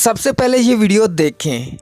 सबसे पहले ये वीडियो देखें।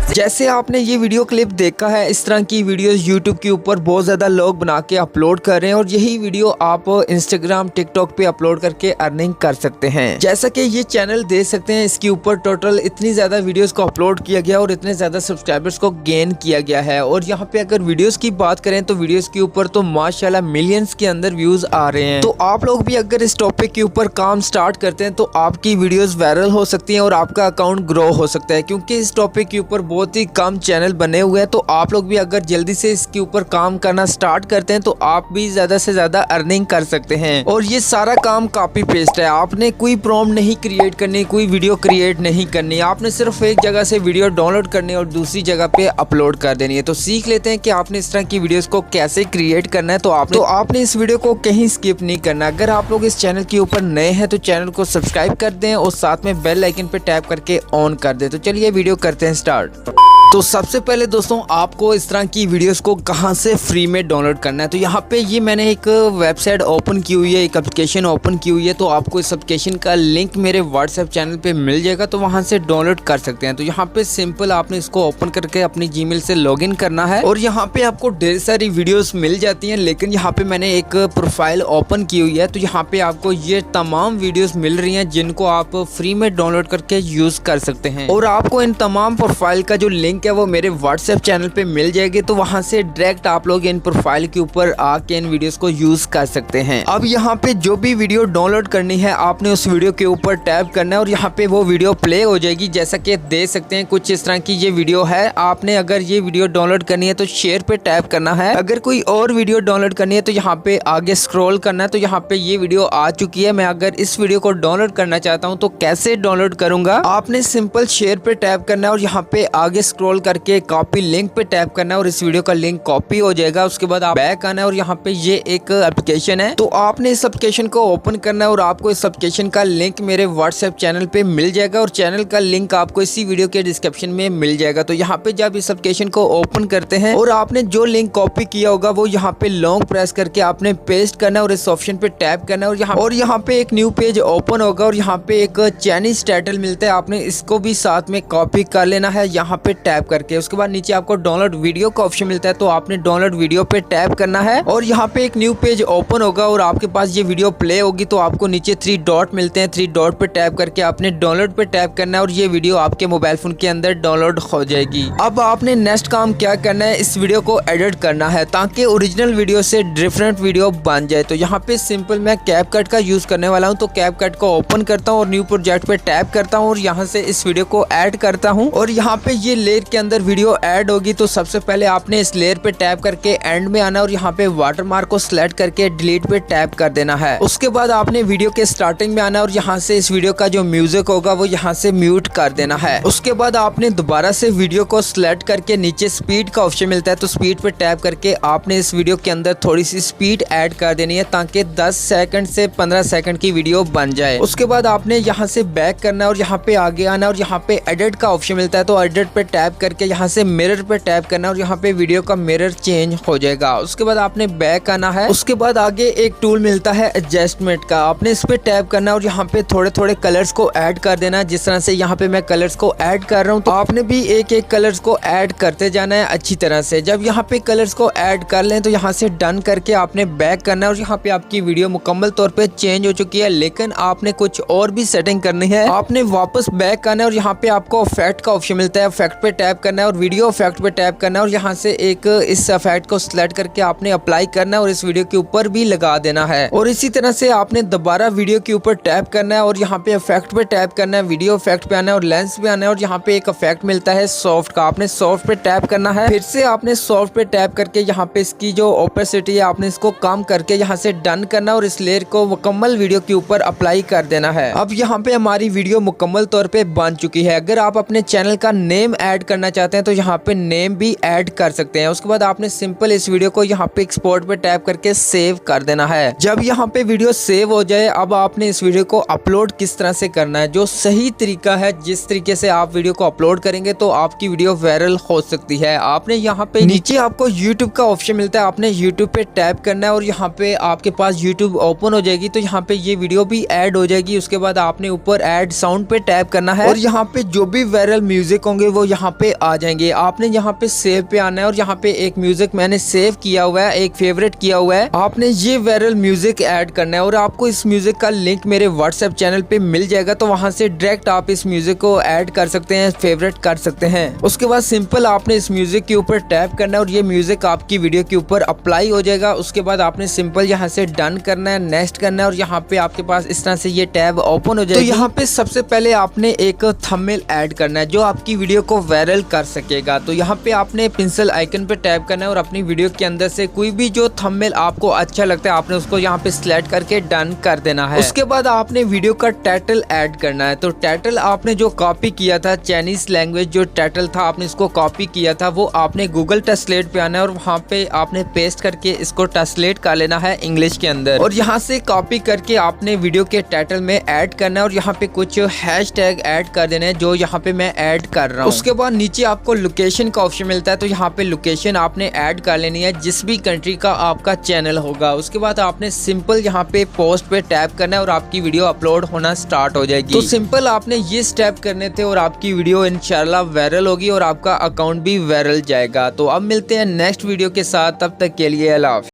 जैसे आपने ये वीडियो क्लिप देखा है, इस तरह की वीडियोस YouTube के ऊपर बहुत ज़्यादा लोग बना के अपलोड कर रहे हैं और यही वीडियो आप Instagram, TikTok पे अपलोड करके अर्निंग कर सकते हैं। जैसा कि ये चैनल देख सकते हैं, इसके ऊपर टोटल इतनी ज़्यादा वीडियोस को अपलोड किया गया और इतने ज़्यादा सब्सक्राइबर्स को गेन किया गया है। और यहाँ पे अगर वीडियोस की बात करें तो वीडियोस के ऊपर तो माशाल्लाह मिलियंस के अंदर व्यूज आ रहे हैं। तो आप लोग भी अगर इस टॉपिक के ऊपर काम स्टार्ट करते हैं तो आपकी वीडियोस वायरल हो सकती हैं और आपका अकाउंट ग्रो हो सकता है, क्योंकि इस टॉपिक के ऊपर बहुत ही कम चैनल बने हुए हैं। तो आप लोग भी अगर जल्दी से इसके ऊपर काम करना स्टार्ट करते हैं तो आप भी ज्यादा से ज्यादा अर्निंग कर सकते हैं। और ये सारा काम कॉपी पेस्ट है, आपने कोई प्रॉम्प्ट नहीं क्रिएट करनी, कोई वीडियो क्रिएट नहीं करनी, आपने सिर्फ एक जगह से वीडियो डाउनलोड करनी और दूसरी जगह पे अपलोड कर देनी है। तो सीख लेते हैं कि आपने इस तरह की वीडियोस को कैसे क्रिएट करना है। तो आपने इस वीडियो को कहीं स्किप नहीं करना। अगर आप लोग इस चैनल के ऊपर नए हैं तो चैनल को सब्सक्राइब कर दें और साथ में बेल आइकन पे टैप करके ऑन कर दें। तो चलिए वीडियो करते हैं स्टार्ट। तो सबसे पहले दोस्तों, आपको इस तरह की वीडियोस को कहां से फ्री में डाउनलोड करना है। तो यहाँ पे ये मैंने एक वेबसाइट ओपन की हुई है, एक एप्लीकेशन ओपन की हुई है। तो आपको इस एप्लीकेशन का लिंक मेरे व्हाट्सएप चैनल पे मिल जाएगा, तो वहां से डाउनलोड कर सकते हैं। तो यहाँ पे सिंपल आपने इसको ओपन करके अपनी जीमेल से लॉगिन करना है और यहाँ पे आपको ढेर सारी वीडियोस मिल जाती हैं। लेकिन यहाँ पे मैंने एक प्रोफाइल ओपन की हुई है, तो यहाँ पे आपको ये तमाम वीडियोस मिल रही हैं जिनको आप फ्री में डाउनलोड करके यूज कर सकते हैं। और आपको इन तमाम प्रोफाइल का जो लिंक है वो मेरे व्हाट्सएप चैनल पे मिल जाएगी। तो वहां से डायरेक्ट आप लोग इन प्रोफाइल के ऊपर आके इन वीडियोस को यूज कर सकते हैं। अब यहाँ पे जो भी वीडियो डाउनलोड करनी है आपने उस वीडियो के ऊपर टैप करना है और यहाँ पे वो वीडियो प्ले हो जाएगी। जैसा कि देख सकते हैं कुछ इस तरह की ये वीडियो है। आपने अगर ये वीडियो डाउनलोड करनी है तो शेयर पे टैप करना है। अगर कोई और वीडियो डाउनलोड करनी है तो यहाँ पे आगे स्क्रॉल करना है। तो यहाँ पे ये वीडियो आ चुकी है। मैं अगर इस वीडियो को डाउनलोड करना चाहता हूँ तो कैसे डाउनलोड करूंगा, आपने सिंपल शेयर पे टैप करना है और यहाँ पे आगे स्क्रॉल करके कॉपी लिंक पे टैप करना है और इस वीडियो का लिंक कॉपी हो जाएगा। उसके बाद आप बैक आना है और यहाँ पे ये एक एप्लीकेशन है, तो आपने इस एप्लीकेशन को ओपन करना है और आपको इस एप्लीकेशन का लिंक मेरे व्हाट्सएप चैनल पे मिल जाएगा और चैनल का लिंक आपको इसी वीडियो के डिस्क्रिप्शन में मिल जाएगा। तो यहाँ पे जब इस एप्लीकेशन को ओपन करते हैं और आपने जो लिंक कॉपी किया होगा वो यहाँ पे लॉन्ग प्रेस करके आपने पेस्ट करना है और इस ऑप्शन पे टैप करना है और यहाँ पे एक न्यू पेज ओपन होगा और यहाँ पे एक चाइनीज टाइटल मिलता है, आपने इसको भी साथ में कॉपी कर लेना है यहाँ पे टैप करके। उसके बाद नीचे आपको डाउनलोड वीडियो का ऑप्शन मिलता है, तो आपने डाउनलोड वीडियो पे टैप करना है और यहाँ पे एक न्यू पेज ओपन होगा और आपके पास ये वीडियो प्ले होगी। तो आपको नीचे 3 डॉट मिलते हैं, 3 डॉट पे टैप करके आपने डाउनलोड पे टैप करना है और ये वीडियो आपके मोबाइल फोन के अंदर डाउनलोड हो जाएगी। अब आपने नेक्स्ट काम क्या करना है, इस वीडियो को एडिट करना है ताकि ओरिजिनल वीडियो से डिफरेंट वीडियो बन जाए। तो यहाँ पे सिंपल मैं कैपकट का यूज करने वाला हूँ। तो कैपकट को ओपन करता हूँ और न्यू प्रोजेक्ट पे टैप करता हूँ और यहाँ से इस वीडियो को ऐड करता हूँ और यहाँ पे ये लेयर के अंदर वीडियो ऐड होगी। तो सबसे पहले आपने इस लेयर पे टैप करके एंड में आना और यहाँ पे वाटरमार्क को सिलेक्ट करके डिलीट पे टैप कर देना है। उसके बाद आपने वीडियो के स्टार्टिंग में आना और यहाँ से इस वीडियो का जो म्यूजिक होगा वो यहाँ से म्यूट कर देना है। उसके बाद आपने दोबारा से वीडियो को सिलेक्ट करके नीचे स्पीड का ऑप्शन मिलता है, तो स्पीड पे टैप करके आपने इस वीडियो के अंदर थोड़ी सी स्पीड ऐड कर देनी है ताकि 10 सेकंड से 15 सेकंड की वीडियो बन जाए। उसके बाद आपने यहाँ से बैक करना है और यहाँ पे आगे आना और यहाँ पे एडिट का ऑप्शन मिलता है, तो एडिट पे टैप करके यहाँ से मिरर पे टैप करना और यहाँ पे वीडियो का मिरर चेंज हो जाएगा। उसके बाद आपने बैक आना है। उसके बाद आगे एक टूल मिलता है एडजस्टमेंट का, आपने इस पे टैप करना और यहाँ पे थोड़े थोड़े कलर्स को ऐड कर देना। जिस तरह से यहाँ पे मैं कलर्स को ऐड कर रहा हूँ, तो आपने भी एक एक कलर्स को ऐड करते जाना है अच्छी तरह से। जब यहाँ पे कलर्स को ऐड कर लें तो यहाँ से डन करके आपने बैक करना है और यहाँ पे आपकी वीडियो मुकम्मल तौर पे चेंज हो चुकी है, लेकिन आपने कुछ और भी सेटिंग करनी है। आपने वापस बैक करना है और यहाँ पे आपको इफेक्ट का ऑप्शन मिलता है, इफेक्ट पे टैप करना है और वीडियो इफेक्ट पे टैप करना है और यहाँ से एक इस इफेक्ट को सिलेक्ट करके आपने अप्लाई करना है और इस वीडियो के ऊपर भी लगा देना है। और इसी तरह से आपने दोबारा वीडियो के ऊपर टैप करना है और यहाँ पे इफेक्ट पे टैप करना है, वीडियो इफेक्ट पे आना है और लेंस पे आना है और यहाँ पे एक इफेक्ट मिलता है सॉफ्ट का, आपने सॉफ्ट पे टैप करना है। फिर से आपने सॉफ्ट पे टैप करके यहाँ पे इसकी जो ओपेसिटी है आपने इसको कम करके यहाँ से डन करना और इस लेयर को मुकम्मल वीडियो के ऊपर अप्लाई कर देना है। अब यहाँ पे हमारी वीडियो मुकम्मल तौर पे बन चुकी है। अगर आप अपने चैनल का नेम ऐड करना चाहते हैं तो यहाँ पे नेम भी ऐड कर सकते हैं। उसके बाद आपने सिंपल इस वीडियो को यहाँ पे एक्सपोर्ट पे टैप करके सेव कर देना है। जब यहाँ पे वीडियो सेव हो जाए, अब आपने इस वीडियो को अपलोड किस तरह से करना है, जो सही तरीका है, जिस तरीके से आप वीडियो को अपलोड करेंगे तो आपकी वीडियो वायरल हो सकती है। आपने यहाँ पे नीचे आपको YouTube का ऑप्शन मिलता है, आपने YouTube पे टैप करना है और यहाँ पे आपके पास YouTube ओपन हो जाएगी तो यहाँ पे ये वीडियो भी ऐड हो जाएगी। उसके बाद आपने ऊपर ऐड साउंड पे टैप करना है और यहाँ पे जो भी वायरल म्यूजिक होंगे वो यहाँ पे आ जाएंगे। आपने यहाँ पे सेव पे आना है और यहाँ पे एक म्यूजिक मैंने सेव किया हुआ है, एक फेवरेट किया हुआ है, आपने ये वायरल म्यूजिक ऐड करना है और आपको इस म्यूजिक का लिंक मेरे व्हाट्सएप चैनल पे मिल जाएगा, तो वहां से डायरेक्ट आप इस म्यूजिक को ऐड कर सकते हैं, फेवरेट कर सकते हैं। उसके बाद सिंपल आपने इस म्यूजिक के ऊपर टैप करना है और ये म्यूजिक आपकी वीडियो के ऊपर अप्लाई हो जाएगा। उसके बाद आपने सिंपल यहाँ से डन करना है, नेक्स्ट करना है और यहाँ पे आपके पास इस तरह से ये टैब ओपन हो जाएगी। तो यहाँ पे सबसे पहले आपने एक थंबनेल ऐड करना है जो आपकी वीडियो को वायरल कर सकेगा। तो यहाँ पे आपने पेंसिल आइकन पे टैप करना है और अपनी वीडियो के अंदर से कोई भी जो थंबनेल आपको अच्छा लगता है आपने उसको यहाँ पे सिलेक्ट करके डन कर देना है। उसके बाद आपने वीडियो का टाइटल ऐड करना है। तो टाइटल आपने जो कॉपी किया था, चाइनीज लैंग्वेज जो टाइटल था आपने इसको कॉपी किया था, वो आपने गूगल ट्रांसलेट पे आना है और वहाँ पे आपने पेस्ट करके इसको ट्रांसलेट कर लेना है इंग्लिश के अंदर और यहाँ से कॉपी करके आपने वीडियो के टाइटल में ऐड करना है और यहाँ पे कुछ हैशटैग ऐड कर देने हैं जो यहाँ पे मैं ऐड कर रहा हूँ। उसके बाद नीचे आपको लोकेशन का ऑप्शन मिलता है, तो यहाँ पे लोकेशन आपने ऐड कर लेनी है जिस भी कंट्री का आपका चैनल होगा। उसके बाद आपने सिंपल यहाँ पे पोस्ट पे टैप करना है और आपकी वीडियो अपलोड होना स्टार्ट हो जाएगी। तो सिंपल आपने ये स्टेप करने थे और आपकी वीडियो इंशाल्लाह वायरल होगी और आपका अकाउंट भी वायरल जाएगा। तो अब मिलते हैं नेक्स्ट वीडियो के साथ, तब तक के लिए अल्लाह हाफ़िज़।